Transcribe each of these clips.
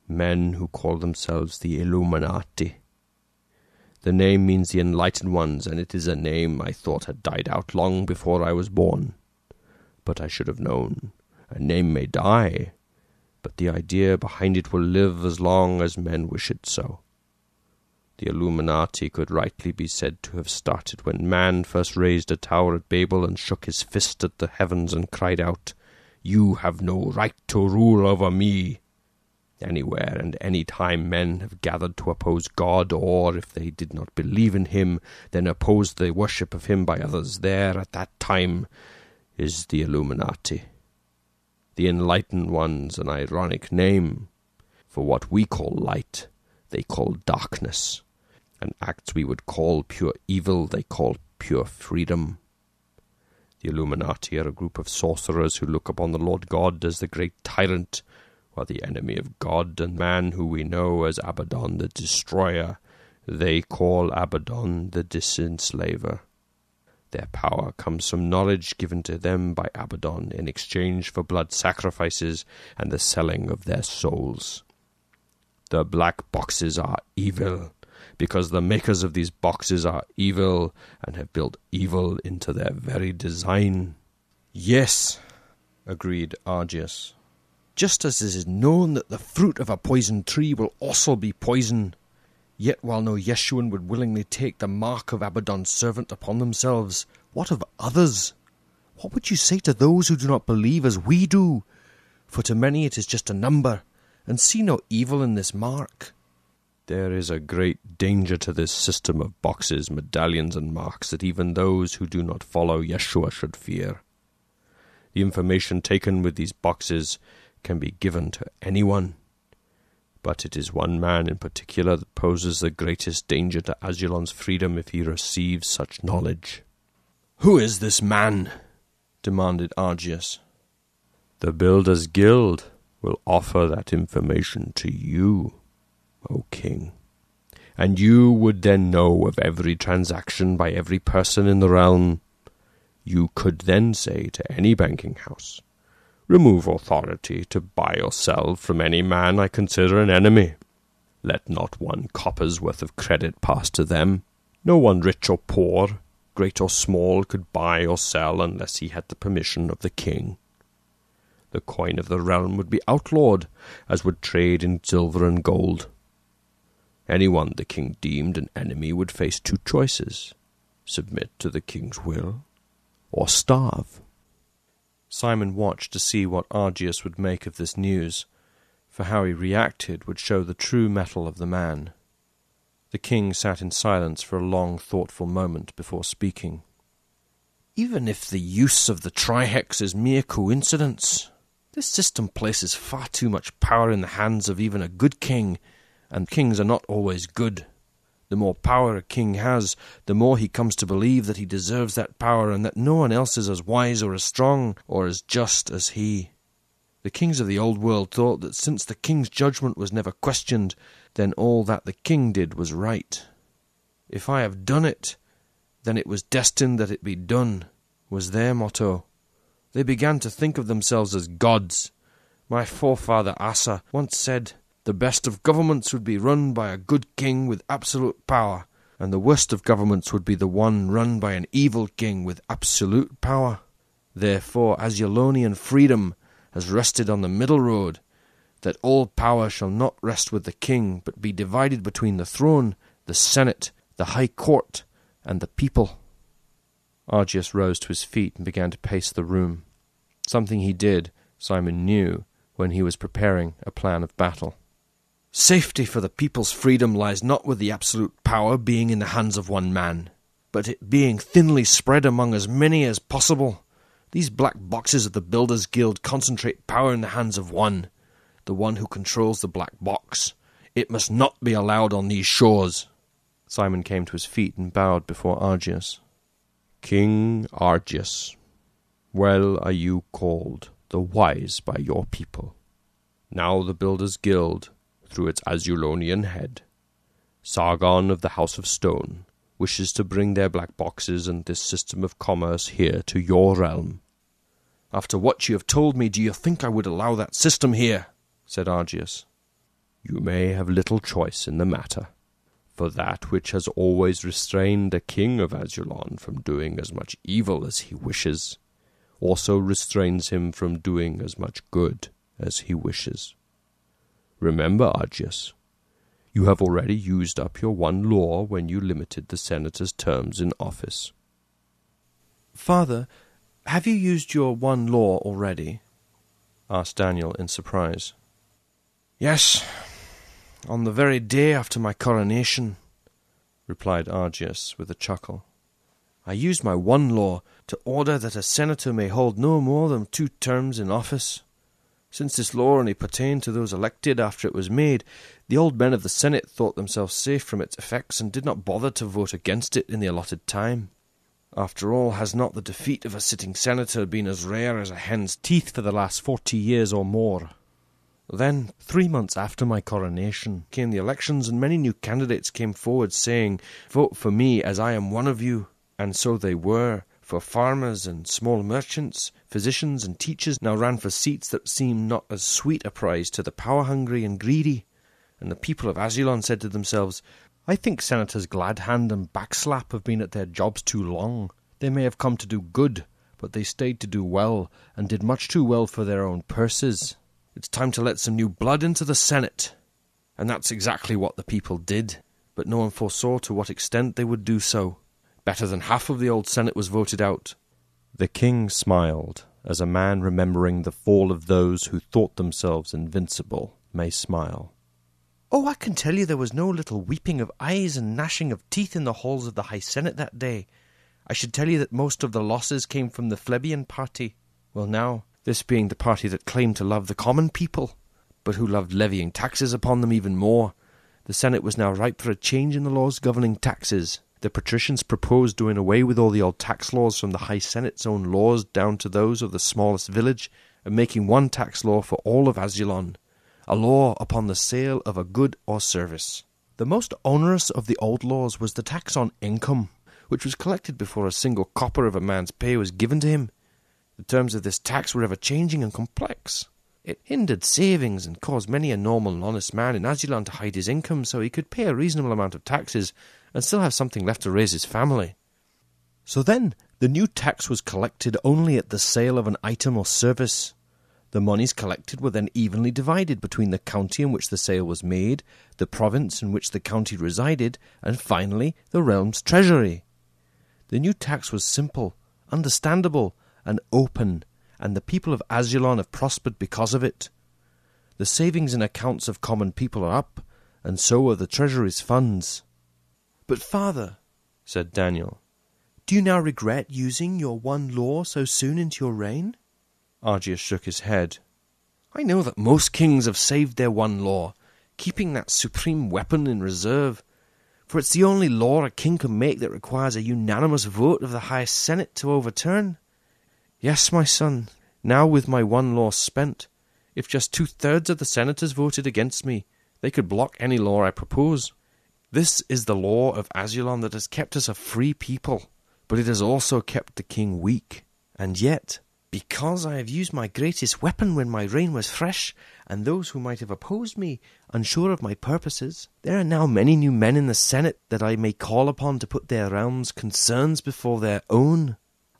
Men who call themselves the Illuminati. The name means the enlightened ones, and it is a name I thought had died out long before I was born. But I should have known. A name may die, but the idea behind it will live as long as men wish it so. The Illuminati could rightly be said to have started when man first raised a tower at Babel and shook his fist at the heavens and cried out, "You have no right to rule over me." Anywhere and any time men have gathered to oppose God, or, if they did not believe in him, then opposed the worship of him by others, there, at that time, is the Illuminati. The enlightened ones, an ironic name. For what we call light, they call darkness, and acts we would call pure evil, they call pure freedom. The Illuminati are a group of sorcerers who look upon the Lord God as the great tyrant, while the enemy of God and man, who we know as Abaddon the Destroyer, they call Abaddon the Disenslaver. Their power comes from knowledge given to them by Abaddon in exchange for blood sacrifices and the selling of their souls. The black boxes are evil, because the makers of these boxes are evil and have built evil into their very design. Yes, agreed Argius. Just as it is known that the fruit of a poisoned tree will also be poison. Yet while no Yeshuan would willingly take the mark of Abaddon's servant upon themselves, what of others? What would you say to those who do not believe as we do? For to many it is just a number, and see no evil in this mark. There is a great danger to this system of boxes, medallions, and marks that even those who do not follow Yeshua should fear. The information taken with these boxes can be given to anyone, but it is one man in particular that poses the greatest danger to ASULON's freedom if he receives such knowledge. "Who is this man?" demanded Argius. The Builders' Guild will offer that information to you, O King, and you would then know of every transaction by every person in the realm. You could then say to any banking house, "Remove authority to buy or sell from any man I consider an enemy. Let not one copper's worth of credit pass to them. No one rich or poor, great or small, could buy or sell unless he had the permission of the king. The coin of the realm would be outlawed, as would trade in silver and gold. Anyone the king deemed an enemy would face two choices: submit to the king's will, or starve." Simon watched to see what Argius would make of this news, for how he reacted would show the true mettle of the man. The king sat in silence for a long, thoughtful moment before speaking. "Even if the use of the trihex is mere coincidence, this system places far too much power in the hands of even a good king, and kings are not always good. The more power a king has, the more he comes to believe that he deserves that power and that no one else is as wise or as strong or as just as he. The kings of the old world thought that since the king's judgment was never questioned, then all that the king did was right. If I have done it, then it was destined that it be done, was their motto. They began to think of themselves as gods. My forefather Asa once said, 'The best of governments would be run by a good king with absolute power, and the worst of governments would be the one run by an evil king with absolute power. Therefore ASULONian freedom has rested on the middle road, that all power shall not rest with the king, but be divided between the throne, the senate, the high court, and the people.'" Argius rose to his feet and began to pace the room. Something he did, Simon knew, when he was preparing a plan of battle. "Safety for the people's freedom lies not with the absolute power being in the hands of one man, but it being thinly spread among as many as possible. These black boxes of the Builders' Guild concentrate power in the hands of one, the one who controls the black box. It must not be allowed on these shores." Simon came to his feet and bowed before Argius. "King Argius, well are you called the wise by your people. Now the Builders' Guild, through its ASULONian head, Sargon of the House of Stone, wishes to bring their black boxes and this system of commerce here to your realm." "After what you have told me, do you think I would allow that system here?" said Argius. You may have little choice in the matter, for that which has always restrained a king of ASULON from doing as much evil as he wishes, also restrains him from doing as much good as he wishes. Remember, Argius, you have already used up your one law when you limited the senator's terms in office. Father, have you used your one law already? Asked Daniel in surprise. Yes, on the very day after my coronation, replied Argius with a chuckle. I used my one law to order that a senator may hold no more than 2 terms in office. Since this law only pertained to those elected after it was made, the old men of the Senate thought themselves safe from its effects and did not bother to vote against it in the allotted time. After all, has not the defeat of a sitting senator been as rare as a hen's teeth for the last 40 years or more? Then, 3 months after my coronation, came the elections, and many new candidates came forward saying, "Vote for me, as I am one of you." And so they were, for farmers and small merchants, physicians and teachers now ran for seats that seemed not as sweet a prize to the power-hungry and greedy. And the people of ASULON said to themselves, "I think Senators Gladhand and Backslap have been at their jobs too long. They may have come to do good, but they stayed to do well, and did much too well for their own purses. It's time to let some new blood into the Senate." And that's exactly what the people did, but no one foresaw to what extent they would do so. Better than half of the old Senate was voted out. The king smiled, as a man remembering the fall of those who thought themselves invincible may smile. "Oh, I can tell you there was no little weeping of eyes and gnashing of teeth in the halls of the High Senate that day. I should tell you that most of the losses came from the plebeian party. Well now, this being the party that claimed to love the common people, but who loved levying taxes upon them even more, the Senate was now ripe for a change in the laws governing taxes. The patricians proposed doing away with all the old tax laws from the High Senate's own laws down to those of the smallest village, and making one tax law for all of ASULON, a law upon the sale of a good or service. The most onerous of the old laws was the tax on income, which was collected before a single copper of a man's pay was given to him. The terms of this tax were ever-changing and complex. It hindered savings and caused many a normal and honest man in ASULON to hide his income so he could pay a reasonable amount of taxes and still have something left to raise his family. So then, the new tax was collected only at the sale of an item or service. The monies collected were then evenly divided between the county in which the sale was made, the province in which the county resided, and finally the realm's treasury. The new tax was simple, understandable, and open, and the people of ASULON have prospered because of it. The savings and accounts of common people are up, and so are the treasury's funds. "But, Father," said Daniel, "do you now regret using your one law so soon into your reign?" Argius shook his head. "I know that most kings have saved their one law, keeping that supreme weapon in reserve, for it's the only law a king can make that requires a unanimous vote of the High Senate to overturn. Yes, my son, now with my one law spent, if just 2/3 of the senators voted against me, they could block any law I propose. This is the law of ASULON that has kept us a free people, but it has also kept the king weak. And yet, because I have used my greatest weapon when my reign was fresh, and those who might have opposed me, unsure of my purposes, there are now many new men in the Senate that I may call upon to put their realm's concerns before their own.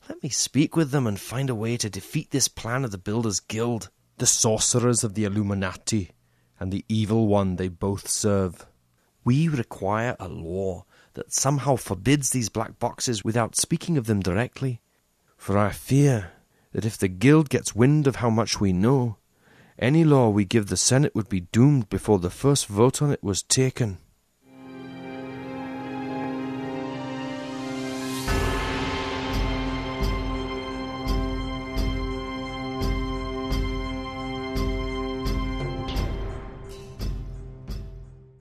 Let me speak with them and find a way to defeat this plan of the Builders' Guild, the sorcerers of the Illuminati, and the evil one they both serve. We require a law that somehow forbids these black boxes without speaking of them directly, for I fear that if the Guild gets wind of how much we know, any law we give the Senate would be doomed before the first vote on it was taken."